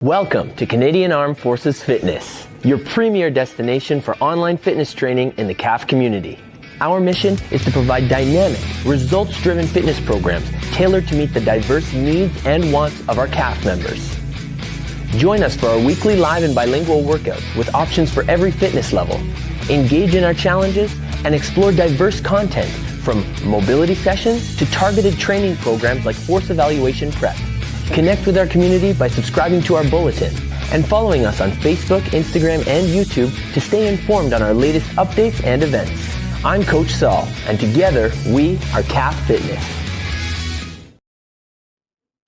Welcome to Canadian Armed Forces Fitness, your premier destination for online fitness training in the CAF community. Our mission is to provide dynamic, results-driven fitness programs tailored to meet the diverse needs and wants of our CAF members. Join us for our weekly live and bilingual workouts with options for every fitness level. Engage in our challenges and explore diverse content from mobility sessions to targeted training programs like force evaluation prep. Connect with our community by subscribing to our bulletin and following us on Facebook, Instagram, and YouTube to stay informed on our latest updates and events. I'm Coach Saul, and together we are CAF Fitness.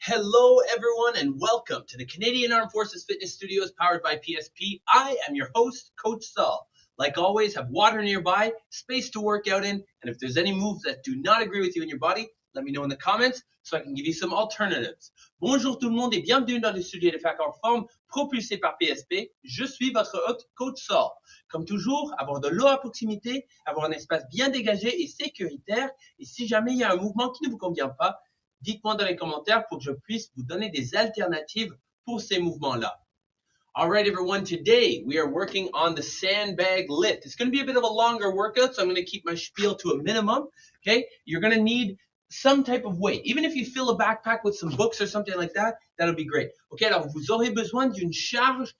Hello everyone and welcome to the Canadian Armed Forces Fitness Studios powered by PSP. I am your host, Coach Saul. Like always, have water nearby, space to work out in, and if there's any moves that do not agree with you in your body, let me know in the comments so I can give you some alternatives. Bonjour tout le monde et bienvenue dans le studio de fac en forme propulsé par PSP. Je suis votre hôte, Coach Saul. Comme toujours, avoir de l'eau à proximité, avoir un espace bien dégagé et sécuritaire. Et si jamais il y a un mouvement qui ne vous convient pas, dites-moi dans les commentaires pour que je puisse vous donner des alternatives pour ces mouvements-là. All right, everyone, today we are working on the sandbag lift. It's going to be a bit of a longer workout, so I'm going to keep my spiel to a minimum. Okay, you're going to need some type of weight. Even if you fill a backpack with some books or something like that, that'll be great. Ok, alors vous aurez besoin d'une charge,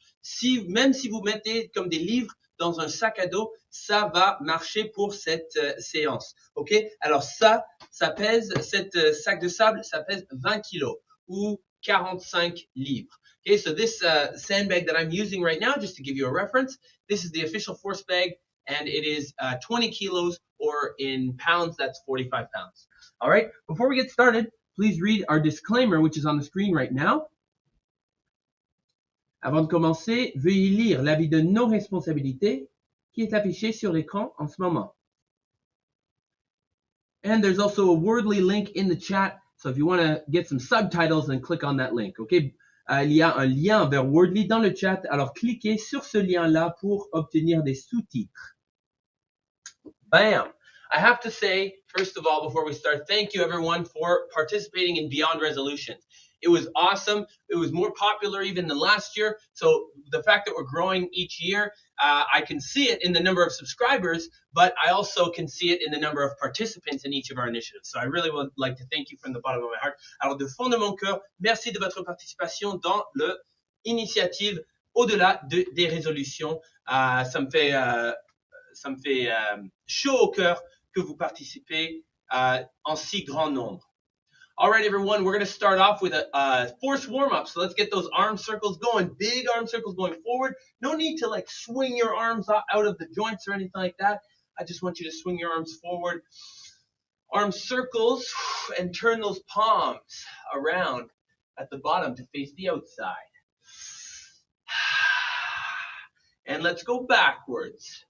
même si vous mettez comme des livres dans un sac à dos, ça va marcher pour cette séance. Ok, alors ça pèse, cette sac de sable, ça pèse 20 kilos ou 45 livres. Okay, so this sandbag that I'm using right now, just to give you a reference, this is the official force bag, and it is 20 kilos, or in pounds, that's 45 pounds. All right, before we get started, please read our disclaimer, which is on the screen right now. Avant de commencer, veuillez lire l'avis de non-responsabilité qui est affiché sur l'écran en ce moment. And there's also a Wordly link in the chat, so if you want to get some subtitles, then click on that link, okay? Il y a un lien vers Wordly dans le chat, alors cliquez sur ce lien-là pour obtenir des sous-titres. Bam! I have to say, first of all, before we start, thank you everyone for participating in Beyond Resolutions. It was awesome. It was more popular even than last year. So the fact that we're growing each year, I can see it in the number of subscribers, but I also can see it in the number of participants in each of our initiatives. So I really would like to thank you from the bottom of my heart. Alors, de fond de mon cœur, merci de votre participation dans l'initiative au-delà des résolutions. Ça me fait chaud au cœur que vous participez en si grand nombre. All right, everyone, we're going to start off with a force warm-up. So let's get those arm circles going, big arm circles going forward. No need to like swing your arms out of the joints or anything like that. I just want you to swing your arms forward. Arm circles, and turn those palms around at the bottom to face the outside. And let's go backwards.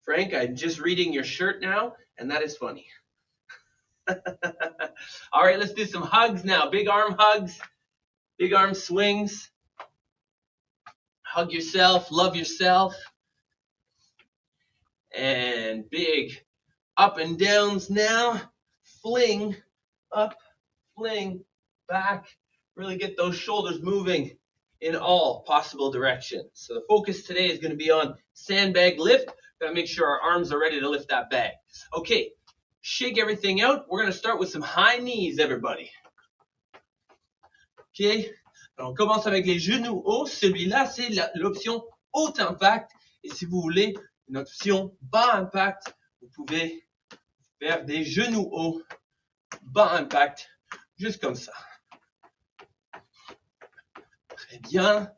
Frank, I'm just reading your shirt now, and that is funny. All right, let's do some hugs now. Big arm hugs, big arm swings. Hug yourself, love yourself. And big up and downs now. Fling up, fling back. Really get those shoulders moving in all possible directions. So the focus today is going to be on sandbag lift. Gotta make sure our arms are ready to lift that bag. Okay, shake everything out. We're gonna start with some high knees, everybody. Okay, alors on commence avec les genoux hauts. Celui-là, c'est l'option haut impact. Et si vous voulez une option bas impact, vous pouvez faire des genoux hauts, bas impact, juste comme ça. Très bien.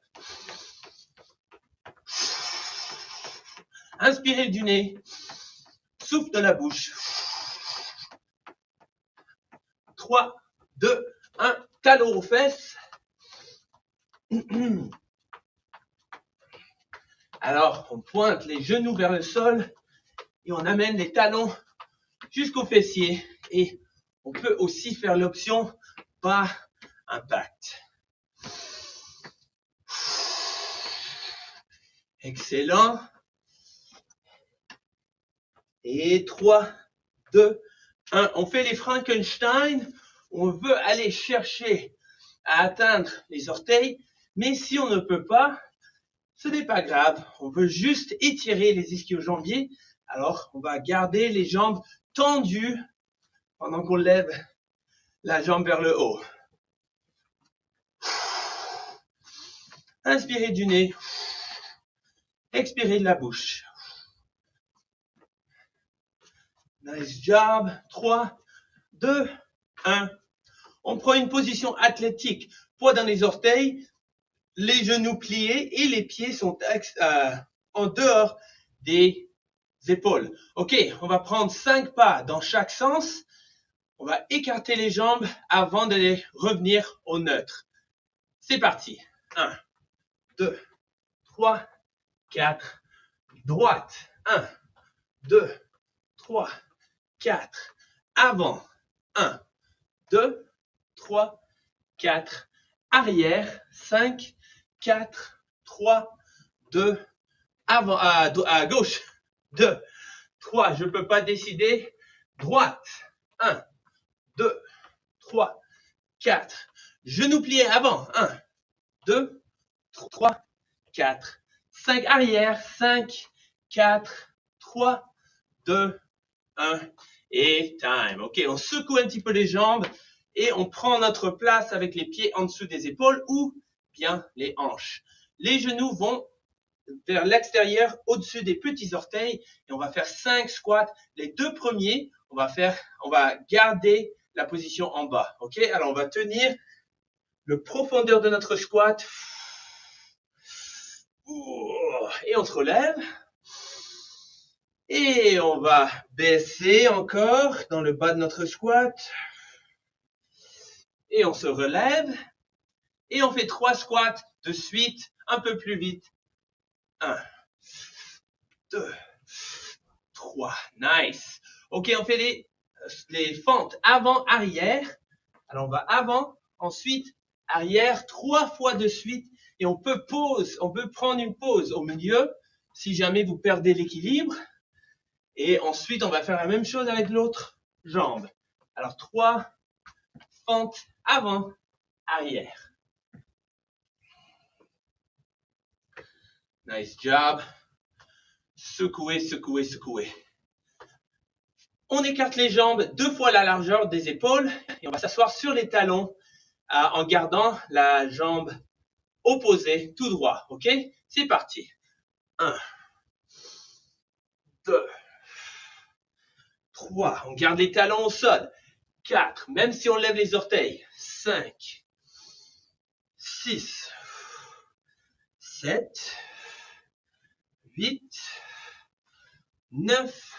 Inspirez du nez, souffle de la bouche. 3, 2, 1, talon aux fesses. Alors, on pointe les genoux vers le sol et on amène les talons jusqu'aux fessiers. Et on peut aussi faire l'option bas impact. Excellent. Et 3, 2, 1. On fait les Frankenstein. On veut aller chercher à atteindre les orteils. Mais si on ne peut pas, ce n'est pas grave. On veut juste étirer les ischio-jambiers. Alors, on va garder les jambes tendues pendant qu'on lève la jambe vers le haut. Inspirez du nez. Expirez de la bouche. Nice job. 3, 2, 1. On prend une position athlétique. Poids dans les orteils, les genoux pliés et les pieds sont en dehors des épaules. Ok, on va prendre 5 pas dans chaque sens. On va écarter les jambes avant de revenir au neutre. C'est parti. 1, 2, 3, 4. Droite. 1, 2, 3, 4. Avant. 1, 2, 3, 4. Arrière. 5, 4, 3, 2. Avant, à gauche. 2, 3. Je ne peux pas décider. Droite. 1, 2, 3, 4. Genoux pliés avant. 1, 2, 3, 4. 5 arrière. 5, 4, 3, 2, 1. Et time. Ok, on secoue un petit peu les jambes et on prend notre place avec les pieds en dessous des épaules ou bien les hanches. Les genoux vont vers l'extérieur au-dessus des petits orteils et on va faire 5 squats. Les 2 premiers, on va garder la position en bas. Ok, alors on va tenir le profondeur de notre squat et on se relève. Et on va baisser encore dans le bas de notre squat. Et on se relève. Et on fait 3 squats de suite, un peu plus vite. 1, 2, 3. Nice. Ok, on fait les fentes avant-arrière. Alors on va avant, ensuite arrière, 3 fois de suite. Et on peut prendre une pause au milieu si jamais vous perdez l'équilibre. Et ensuite, on va faire la même chose avec l'autre jambe. Alors, 3 fentes avant, arrière. Nice job. Secouez, secouez, secouez. On écarte les jambes 2 fois la largeur des épaules et on va s'asseoir sur les talons en gardant la jambe opposée tout droit. Ok? C'est parti. 1, 2, 3. On garde les talons au sol. 4. Même si on lève les orteils. 5, 6, 7, 8, 9,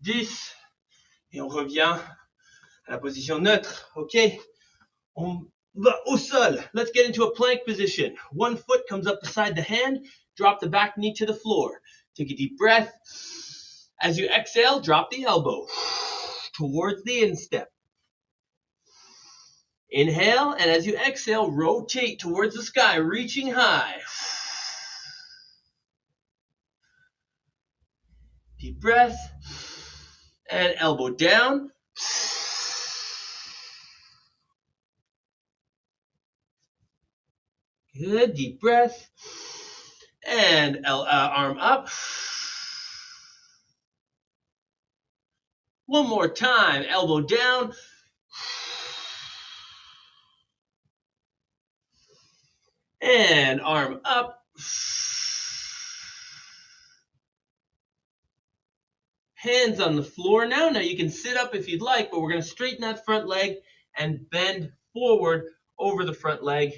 10. Et on revient à la position neutre. OK? On va au sol. Let's get into a plank position. One foot comes up beside the hand. Drop the back knee to the floor. Take a deep breath. As you exhale, drop the elbow towards the instep. Inhale, and as you exhale, rotate towards the sky, reaching high. Deep breath. And elbow down. Good. Deep breath. And arm up. One more time. Elbow down. And arm up. Hands on the floor now. Now you can sit up if you'd like, but we're going to straighten that front leg and bend forward over the front leg.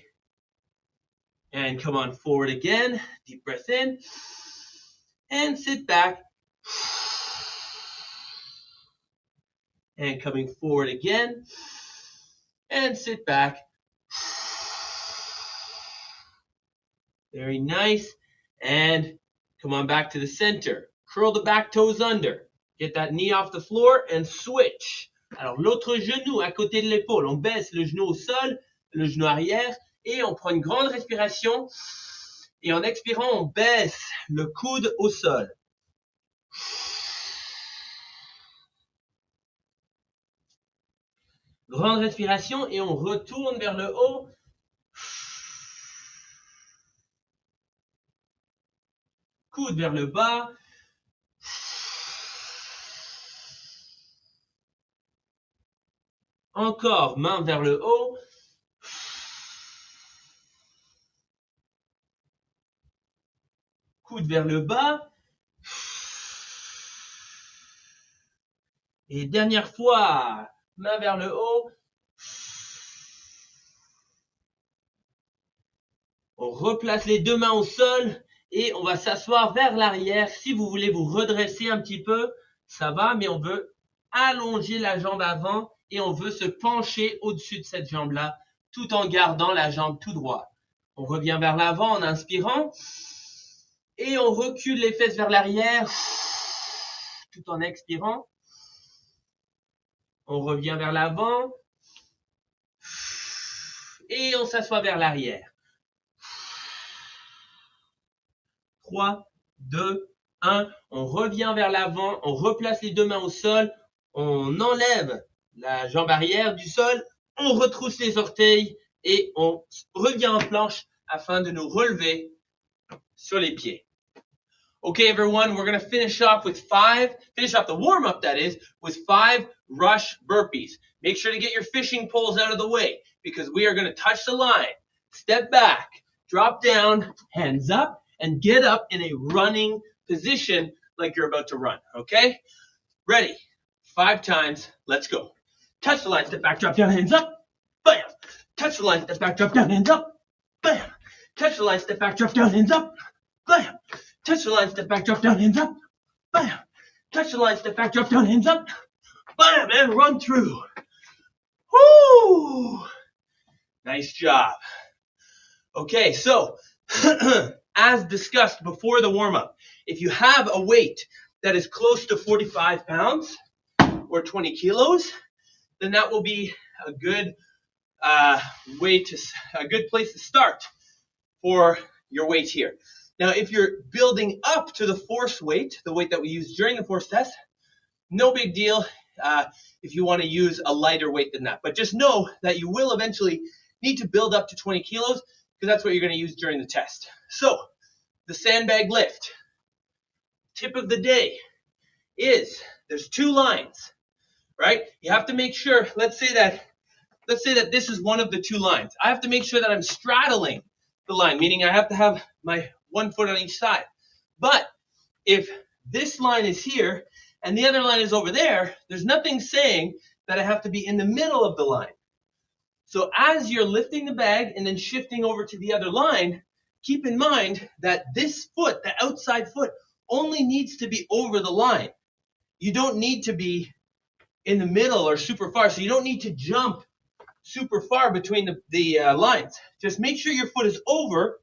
And come on forward again. Deep breath in. And sit back. And coming forward again. And sit back. Very nice. And come on back to the center. Curl the back toes under. Get that knee off the floor and switch. Alors, l'autre genou à côté de l'épaule. On baisse le genou au sol, le genou arrière. Et on prend une grande respiration. Et en expirant, on baisse le coude au sol. Grande respiration et on retourne vers le haut. Coude vers le bas. Encore, main vers le haut. Coude vers le bas. Et dernière fois, main vers le haut. On replace les deux mains au sol et on va s'asseoir vers l'arrière. Si vous voulez vous redresser un petit peu, ça va, mais on veut allonger la jambe avant et on veut se pencher au-dessus de cette jambe-là tout en gardant la jambe tout droit. On revient vers l'avant en inspirant et on recule les fesses vers l'arrière tout en expirant. On revient vers l'avant et on s'assoit vers l'arrière. 3, 2, 1. On revient vers l'avant, on replace les deux mains au sol, on enlève la jambe arrière du sol, on retrousse les orteils et on revient en planche afin de nous relever sur les pieds. Okay, everyone, we're going to finish off the warm-up, that is, with 5 rush burpees. Make sure to get your fishing poles out of the way because we are going to touch the line, step back, drop down, hands up, and get up in a running position like you're about to run, okay? Ready? 5 times. Let's go. Touch the line, step back, drop down, hands up. Bam. Touch the line, step back, drop down, hands up. Bam. Touch the line, step back, drop down, hands up. Bam. Touch the line, step back, drop down, hands up. Bam. Touch the line, step back, drop down, hands up. Bam, and run through. Woo! Nice job. Okay, so as discussed before the warm-up, if you have a weight that is close to 45 pounds or 20 kilos, then that will be a good place to start for your weight here. Now, if you're building up to the force weight, the weight that we use during the force test, no big deal if you want to use a lighter weight than that. But just know that you will eventually need to build up to 20 kilos because that's what you're going to use during the test. So, the sandbag lift. Tip of the day is there's 2 lines, right? You have to make sure, let's say that this is one of the 2 lines. I have to make sure that I'm straddling the line, meaning I have to have my 1 foot on each side. But if this line is here and the other line is over there, there's nothing saying that I have to be in the middle of the line. So as you're lifting the bag and then shifting over to the other line, keep in mind that this foot, the outside foot, only needs to be over the line. You don't need to be in the middle or super far, so you don't need to jump super far between the lines. Just make sure your foot is over,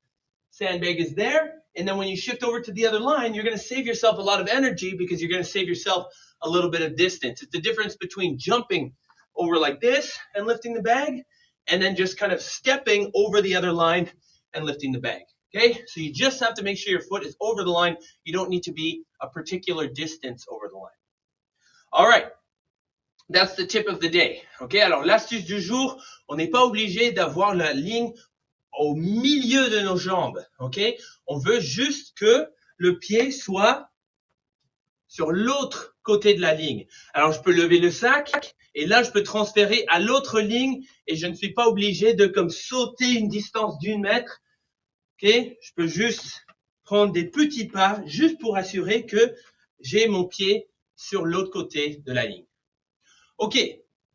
sandbag is there, and then when you shift over to the other line, you're going to save yourself a lot of energy because you're going to save yourself a little bit of distance. It's the difference between jumping over like this and lifting the bag and then just kind of stepping over the other line and lifting the bag. Okay, so you just have to make sure your foot is over the line. You don't need to be a particular distance over the line. All right, that's the tip of the day. Okay, alors l'astuce du jour, on n'est pas obligé d'avoir la ligne au milieu de nos jambes. Ok, on veut juste que le pied soit sur l'autre côté de la ligne. Alors je peux lever le sac et là je peux transférer à l'autre ligne et je ne suis pas obligé de comme sauter une distance d'1 mètre. Ok, je peux juste prendre des petits pas juste pour assurer que j'ai mon pied sur l'autre côté de la ligne. Ok,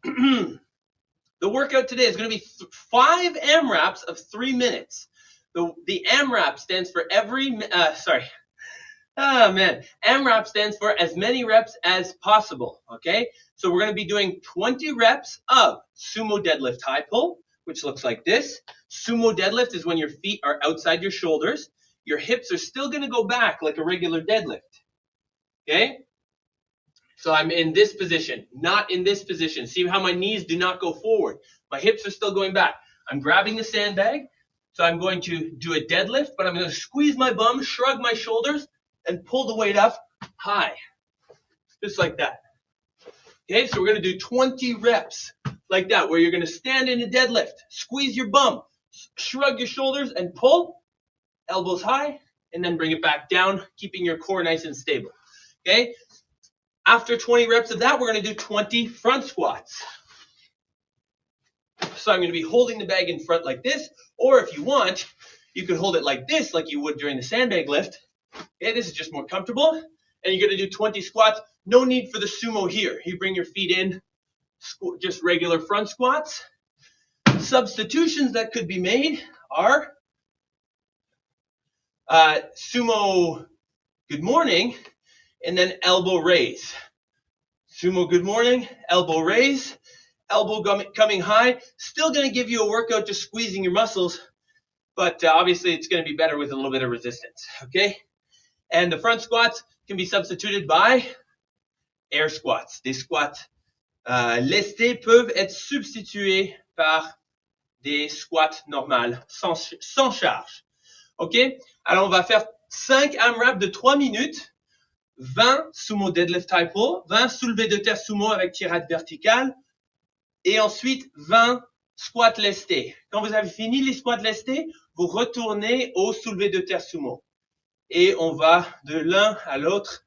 the workout today is going to be 5 AMRAPs of 3 minutes. The AMRAP stands for AMRAP stands for as many reps as possible. Okay, so we're going to be doing 20 reps of sumo deadlift high pull, which looks like this. Sumo deadlift is when your feet are outside your shoulders. Your hips are still going to go back like a regular deadlift. Okay? So I'm in this position, not in this position. See how my knees do not go forward. My hips are still going back. I'm grabbing the sandbag. So I'm going to do a deadlift, but I'm going to squeeze my bum, shrug my shoulders, and pull the weight up high. Just like that. Okay, so we're going to do 20 reps like that, where you're going to stand in a deadlift, squeeze your bum, shrug your shoulders and pull, elbows high, and then bring it back down, keeping your core nice and stable. Okay, after 20 reps of that, we're going to do 20 front squats. So I'm going to be holding the bag in front like this, or if you want, you could hold it like this, like you would during the sandbag lift. Okay, this is just more comfortable. And you're going to do 20 squats. No need for the sumo here. You bring your feet in, just regular front squats. Substitutions that could be made are sumo good morning, and then elbow raise. Sumo good morning, elbow raise, elbow coming high. Still going to give you a workout just squeezing your muscles, but obviously it's going to be better with a little bit of resistance, okay? And the front squats can be substituted by air squats. Des squats lestés peuvent être substitués par des squats normales, sans charge. OK? Alors, on va faire 5 AMRAP de 3 minutes, 20 sumo deadlift type pull, 20 soulevés de terre sumo avec tirade verticale, et ensuite 20 squats lestés. Quand vous avez fini les squats lestés, vous retournez au soulevé de terre sumo. Et on va de l'un à l'autre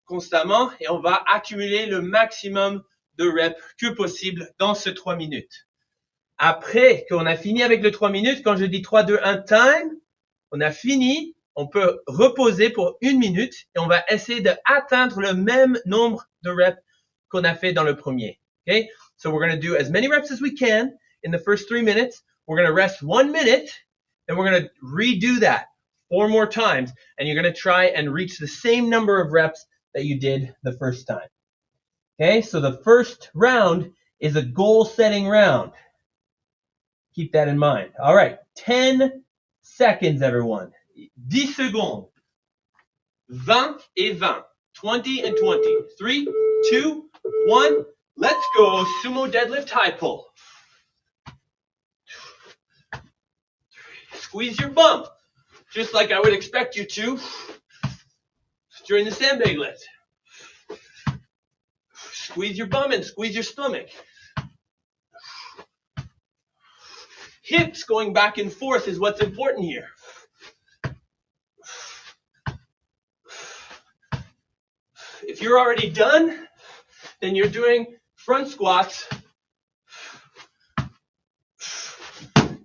constamment, et on va accumuler le maximum de reps que possible dans ce 3 minutes. Après qu'on a fini avec le 3 minutes, quand je dis 3, 2, 1, time, on a fini, on peut reposer pour 1 minute et on va essayer d'atteindre le même nombre de reps qu'on a fait dans le premier. Okay? So we're going to do as many reps as we can in the first 3 minutes. We're going to rest 1 minute and we're going to redo that 4 more times, and you're going to try and reach the same number of reps that you did the first time. Okay? So the first round is a goal-setting round. Keep that in mind. All right. 10 seconds, everyone. 10 secondes. 20 et 20. 20 and 20. 3, 2, 1. Let's go. Sumo deadlift high pull. Squeeze your bum, just like I would expect you to during the sandbag lift. Squeeze your bum and squeeze your stomach. Hips going back and forth is what's important here. If you're already done, then you're doing front squats.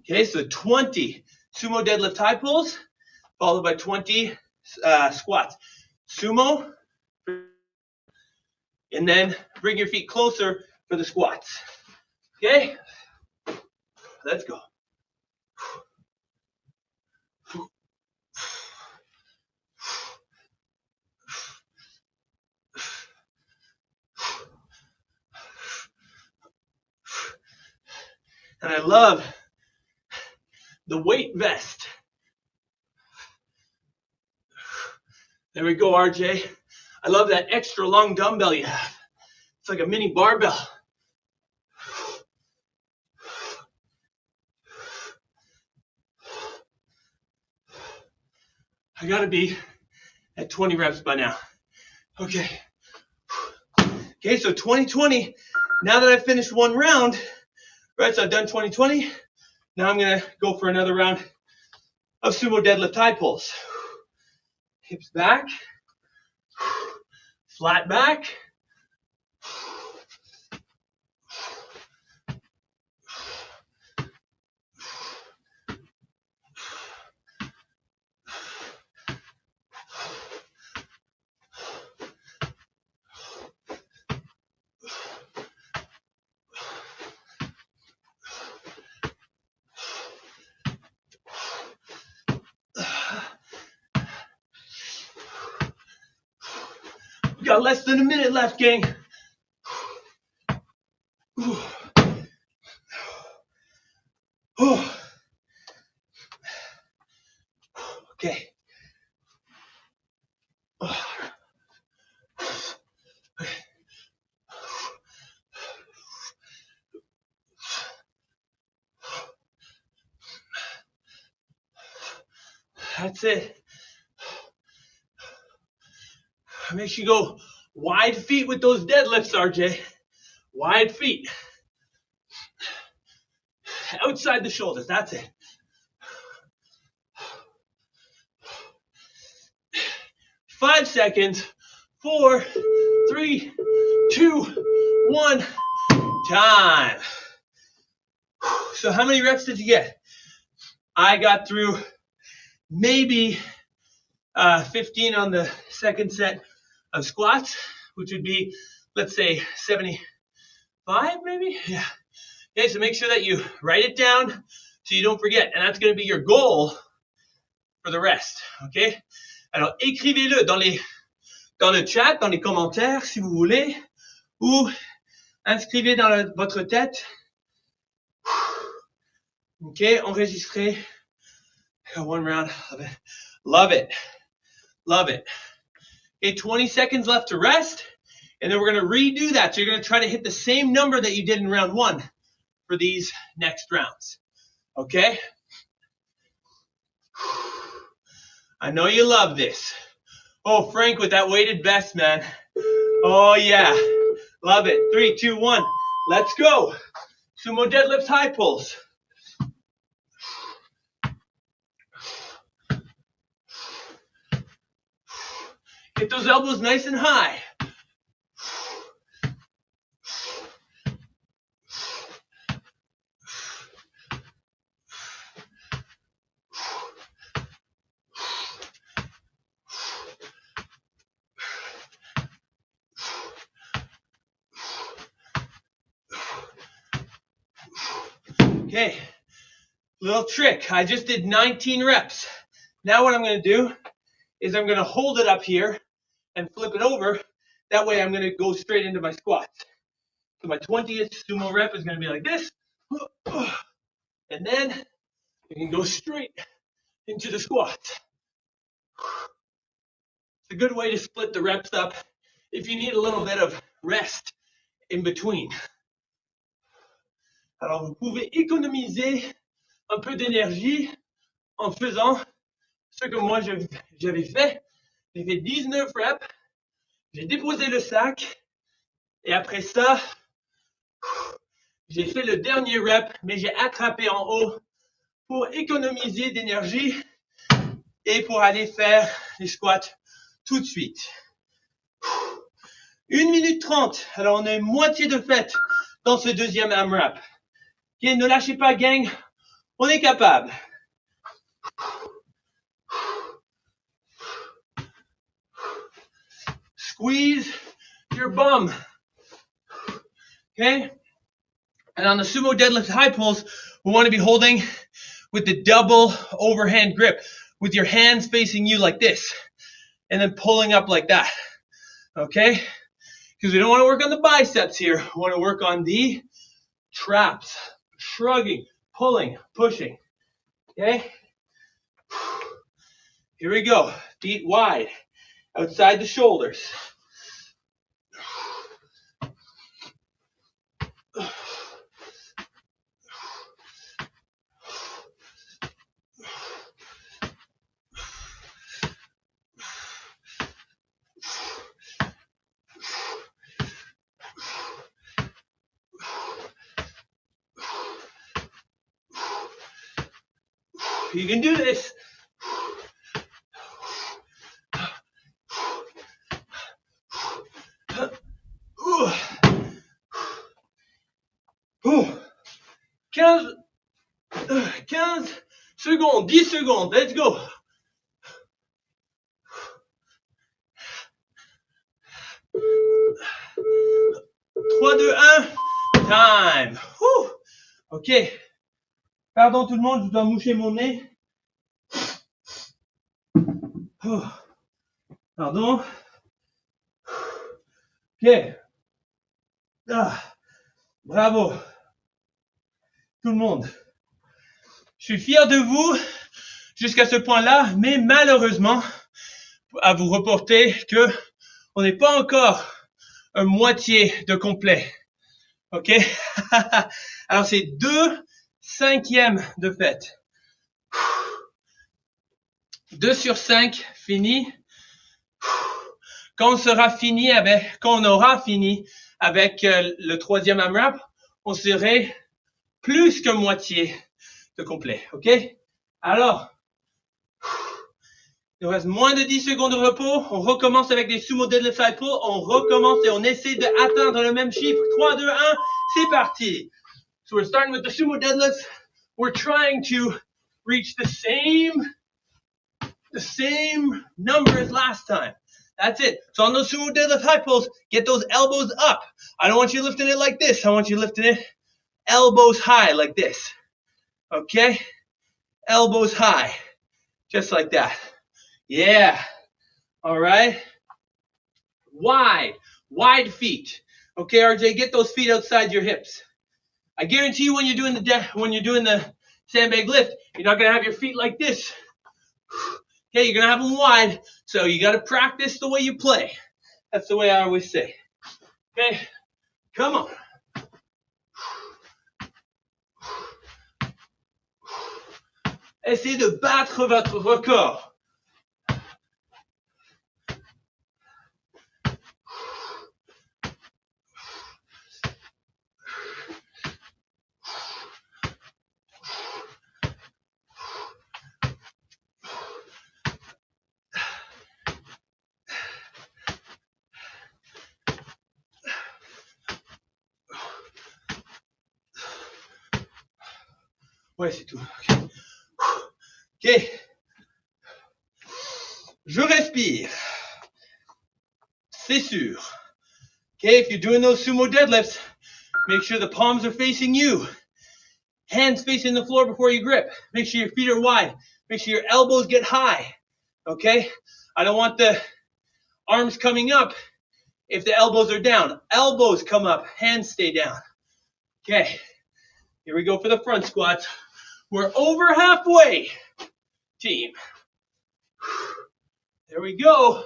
Okay, so 20 sumo deadlift high pulls, followed by 20 squats. Sumo, and then bring your feet closer for the squats. Okay, let's go. And I love the weight vest. There we go, RJ. I love that extra long dumbbell you have. It's like a mini barbell. I gotta be at 20 reps by now. Okay. Okay, so 20-20. Now that I've finished one round, right, so I've done 20-20. Now I'm gonna go for another round of sumo deadlift high pulls. Hips back, flat back. We got less than a minute left, gang. Okay. That's it. Make sure you go wide feet with those deadlifts, RJ. Wide feet. Outside the shoulders, that's it. 5 seconds. 4, 3, 2, 1. Time. So how many reps did you get? I got through maybe 15 on the second set of squats, which would be, let's say, 75 maybe? Yeah. Okay, so make sure that you write it down so you don't forget. And that's going to be your goal for the rest. Okay? Alors, écrivez-le dans le chat, dans les commentaires, si vous voulez, ou inscrivez dans votre tête. Okay, enregistrez. One round. Love it. Love it. Okay, 20 seconds left to rest. And then we're going to redo that. So you're going to try to hit the same number that you did in round 1 for these next rounds. Okay? I know you love this. Oh, Frank with that weighted vest, man. Oh, yeah. Love it. 3, 2, 1. Let's go. Sumo deadlifts, high pulls. Get those elbows nice and high. Okay, little trick. I just did 19 reps. Now what I'm going to do is I'm going to hold it up here and flip it over. That way I'm going to go straight into my squats. So my 20th sumo rep is going to be like this. And then you can go straight into the squats. It's a good way to split the reps up if you need a little bit of rest in between. Alors, vous pouvez économiser un peu d'énergie en faisant ce que moi j'avais fait. J'ai fait 19 reps, j'ai déposé le sac et après ça, j'ai fait le dernier rep, mais j'ai attrapé en haut pour économiser d'énergie et pour aller faire les squats tout de suite. 1 minute 30. Alors, on a une moitié de fait dans ce deuxième AMRAP. Okay, ne lâchez pas, gang. On est capable. Squeeze your bum. Okay? And on the sumo deadlift high pulls, we want to be holding with the double overhand grip, with your hands facing you like this, and then pulling up like that. Okay? Because we don't want to work on the biceps here. We want to work on the traps. Shrugging, pulling, pushing. Okay? Here we go. Feet wide, outside the shoulders. You can do this. Quinze secondes, 10 secondes, let's go. 3, 2, 1, time. Whew. Ok. Pardon tout le monde, je dois moucher mon nez. Pardon. Ok. Bravo. Tout le monde. Je suis fier de vous jusqu'à ce point-là, mais malheureusement, à vous reporter que on n'est pas encore à moitié de complet. Ok? Alors c'est 2/5 de fait. 2 sur 5, fini. Quand on aura fini avec le troisième AMRAP, on serait plus que moitié de complet, ok? Alors, il nous reste moins de 10 secondes de repos. On recommence avec des sumo deadlift side pull. On recommence et on essaie d'atteindre le même chiffre. 3, 2, 1, c'est parti. So we're starting with the sumo deadlifts. We're trying to reach the same number as last time. That's it. So on those sumo deadlift high pulls, get those elbows up. I don't want you lifting it like this. I want you lifting it elbows high like this. Okay? Elbows high. Just like that. Yeah. All right. Wide feet. Okay, RJ, get those feet outside your hips. I guarantee you when you're doing the sandbag lift, you're not going to have your feet like this. Okay, you're going to have them wide. So you got to practice the way you play. That's the way I always say. Okay, come on. Essayez de battre votre record. Ouais, c'est tout. Okay. Ok. Je respire. C'est sûr. Okay, if you're doing those sumo deadlifts, make sure the palms are facing you. Hands facing the floor before you grip. Make sure your feet are wide. Make sure your elbows get high. Okay? I don't want the arms coming up if the elbows are down. Elbows come up. Hands stay down. Okay. Here we go for the front squats. We're over halfway, team. There we go.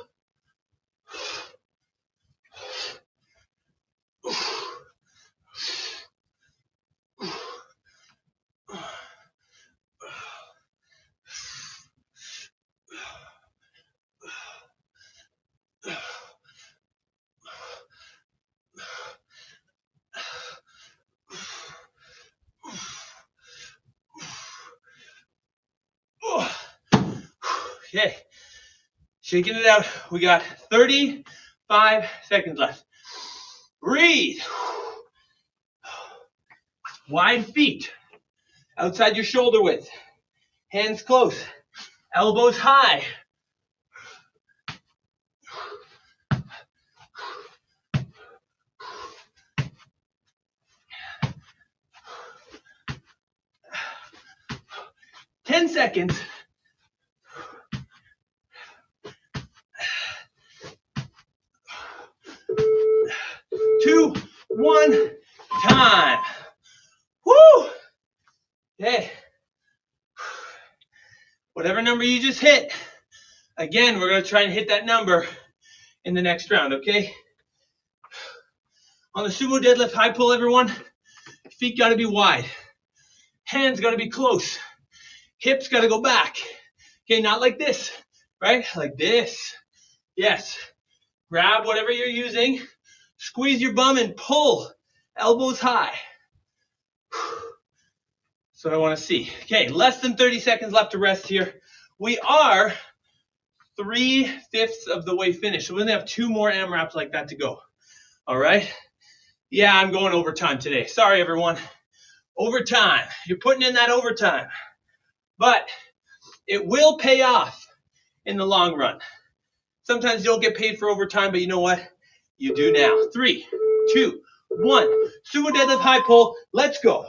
Okay, shaking it out. We got 35 seconds left. Breathe. Wide feet, outside your shoulder width. Hands close, elbows high. Ten seconds. 2, 1, time. Woo! Okay. Whatever number you just hit, again, we're going to try and hit that number in the next round, okay? On the sumo deadlift high pull, everyone, feet got to be wide. Hands got to be close. Hips got to go back. Okay, not like this, right? Like this. Yes. Grab whatever you're using. Squeeze your bum and pull. Elbows high. That's what I want to see. Okay, less than 30 seconds left to rest here. We are 3/5 of the way finished. So we only have 2 more AMRAPs like that to go. All right? Yeah, I'm going overtime today. Sorry, everyone. Overtime. You're putting in that overtime. But it will pay off in the long run. Sometimes you don't get paid for overtime, but you know what? You do now. 3, 2, 1. Sumo deadlift high pull. Let's go.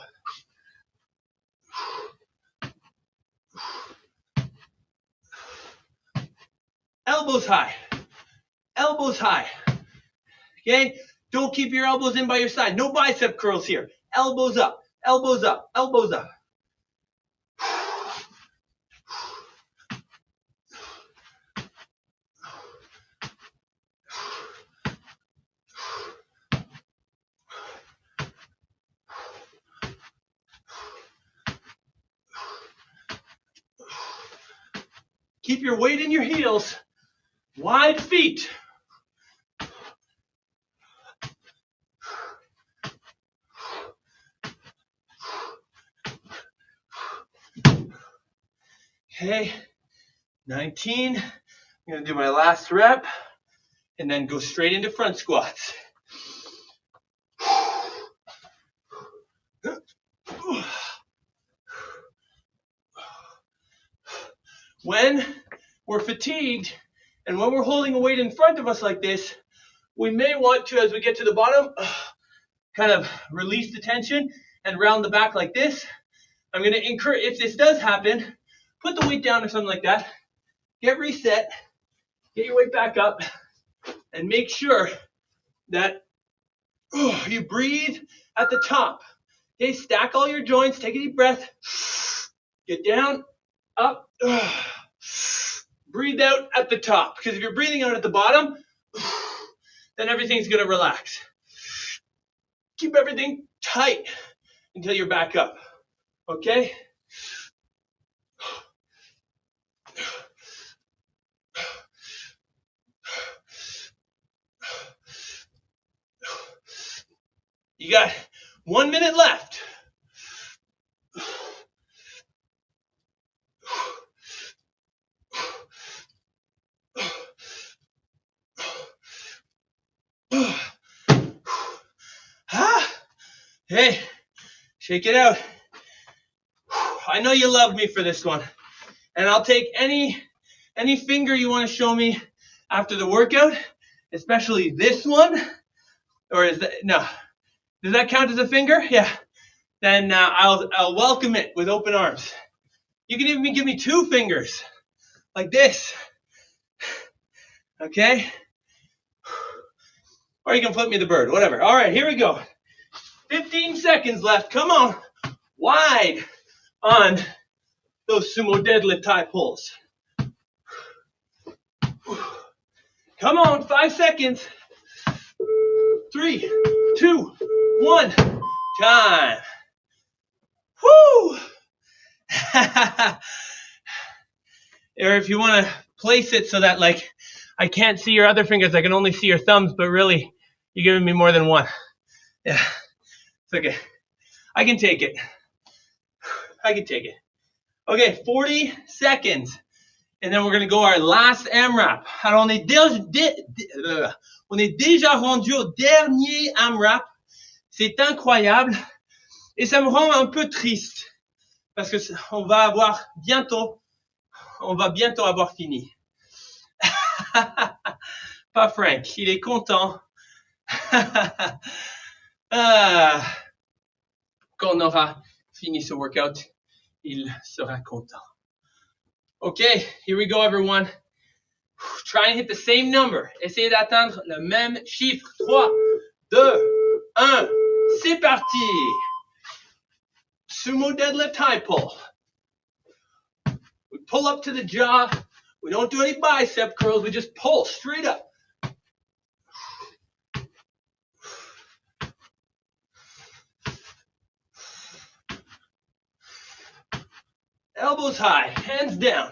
Elbows high. Elbows high. Okay? Don't keep your elbows in by your side. No bicep curls here. Elbows up. Elbows up. Elbows up. Keep your weight in your heels. Wide feet. Okay, 19. I'm gonna do my last rep and then go straight into front squats. When we're fatigued and when we're holding a weight in front of us like this, we may want to, as we get to the bottom, kind of release the tension and round the back like this. I'm going to encourage, if this does happen, put the weight down or something like that. Get reset, get your weight back up, and make sure that you breathe at the top. Okay, stack all your joints, take a deep breath, get down, up, breathe out at the top. Because if you're breathing out at the bottom, then everything's going to relax. Keep everything tight until you're back up. Okay? You got 1 minute left. Hey, shake it out. I know you love me for this one. And I'll take any finger you want to show me after the workout, especially this one. Or is that, no. Does that count as a finger? Yeah. Then I'll welcome it with open arms. You can even give me 2 fingers, like this. Okay? Or you can flip me the bird, whatever. All right, here we go. 15 seconds left. Come on. Wide on those sumo deadlift tie pulls. Come on, 5 seconds. 3, 2, 1. Time. Woo! Or if you want to place it so that like I can't see your other fingers, I can only see your thumbs, but really you're giving me more than one. Yeah, it's okay. I can take it. I can take it. Okay, 40 seconds. And then we're going to go our last AMRAP. Alors, on est déjà rendu au dernier AMRAP. C'est incroyable. Et ça me rend un peu triste. Parce que on va bientôt avoir fini. Pas Frank, il est content. Quand on aura fini ce workout, il sera content. Okay, here we go, everyone. Try and hit the same number. Essayez d'atteindre le même chiffre. 3, 2, 1. C'est parti. Sumo deadlift high pull. We pull up to the jaw. We don't do any bicep curls. We just pull straight up. Elbows high, hands down.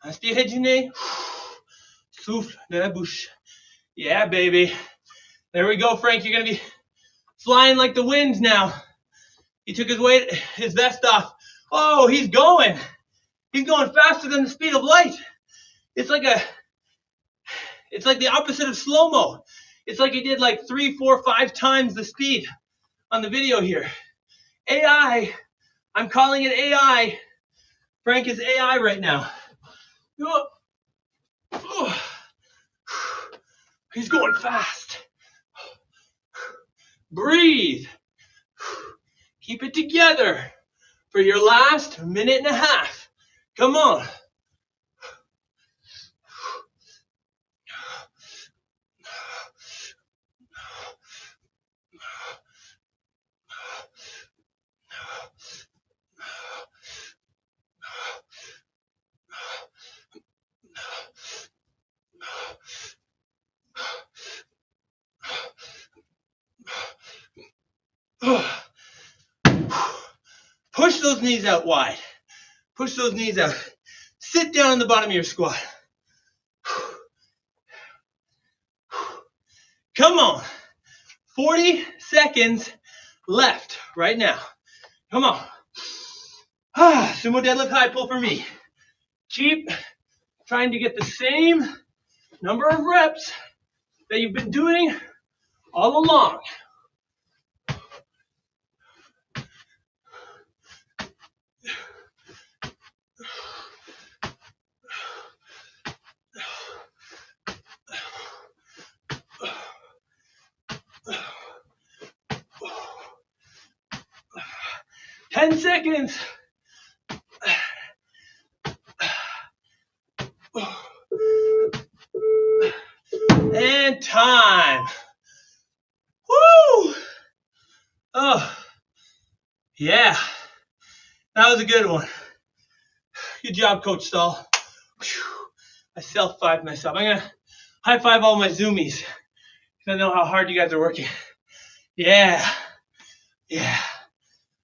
Inspirez du nez. Souffle de la bouche. Yeah, baby. There we go, Frank. You're going to be flying like the wind now. He took his vest off. Oh, he's going. He's going faster than the speed of light. It's like the opposite of slow-mo. It's like he did like 3, 4, 5 times the speed on the video here. AI. I'm calling it AI. Frank is AI right now. He's going fast. Breathe. Keep it together for your last minute and a half. Come on. those knees out wide. Push those knees out. Sit down on the bottom of your squat. Come on. 40 seconds left right now. Come on. Sumo deadlift high pull for me. Keep trying to get the same number of reps that you've been doing all along. Ten seconds. And time. Woo! Oh, yeah. That was a good one. Good job, Coach Stahl. I self-fived myself. I'm going to high-five all my Zoomies because I know how hard you guys are working. Yeah. Yeah.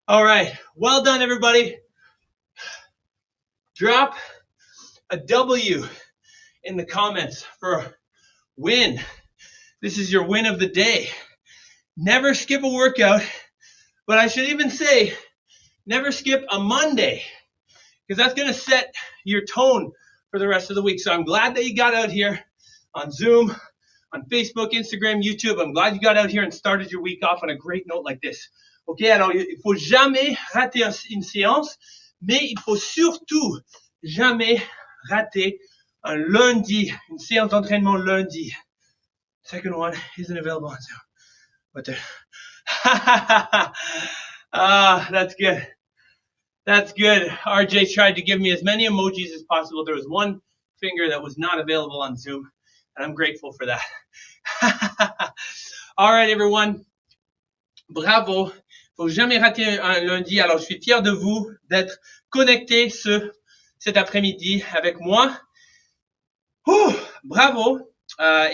All right. Well done, everybody. Drop a W in the comments for win. This is your win of the day. Never skip a workout, but I should even say never skip a Monday because that's going to set your tone for the rest of the week. So I'm glad that you got out here on Zoom, on Facebook, Instagram, YouTube. I'm glad you got out here and started your week off on a great note like this. Ok, alors il faut jamais rater une séance, mais il faut surtout jamais rater un lundi, une séance d'entraînement lundi. Second one isn't available on Zoom. But that's good. That's good. RJ tried to give me as many emojis as possible. There was one finger that was not available on Zoom, and I'm grateful for that. All right, everyone. Bravo. Faut jamais rater un lundi. Alors, je suis fier de vous d'être connectés cet après-midi avec moi. Bravo.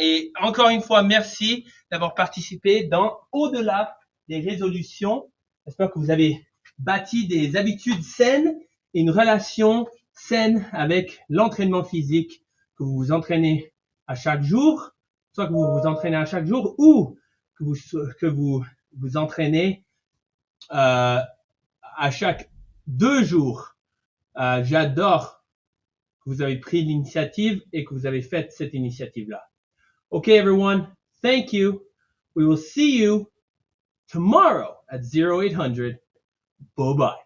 Et encore une fois, merci d'avoir participé dans Au-delà des résolutions. J'espère que vous avez bâti des habitudes saines et une relation saine avec l'entraînement physique, que vous vous entraînez à chaque jour, soit que vous vous entraînez à chaque jour ou que vous vous entraînez à chaque 2 jours. J'adore que vous avez pris l'initiative et que vous avez fait cette initiative-là. Okay, everyone. Thank you. We will see you tomorrow at 0800. Bye-bye.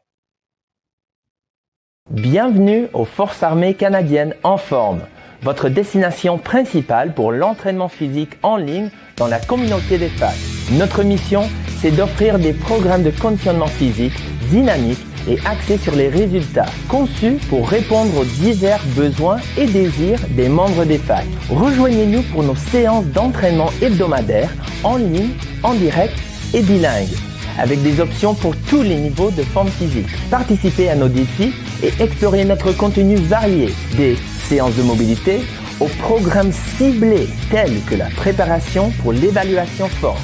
Bienvenue aux Forces armées canadiennes en forme, votre destination principale pour l'entraînement physique en ligne dans la communauté des FAC. Notre mission, c'est d'offrir des programmes de conditionnement physique dynamiques et axés sur les résultats, conçus pour répondre aux divers besoins et désirs des membres des FAC. Rejoignez-nous pour nos séances d'entraînement hebdomadaires, en ligne, en direct et bilingue, avec des options pour tous les niveaux de forme physique. Participez à nos défis et explorez notre contenu varié, des séances de mobilité aux programmes ciblés tels que la préparation pour l'évaluation force.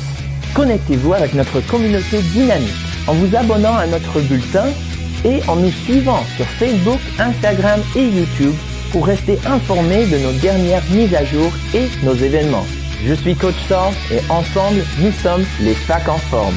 Connectez-vous avec notre communauté dynamique en vous abonnant à notre bulletin et en nous suivant sur Facebook, Instagram et YouTube pour rester informé de nos dernières mises à jour et nos événements. Je suis Coach Stahl et ensemble, nous sommes les FAC en forme.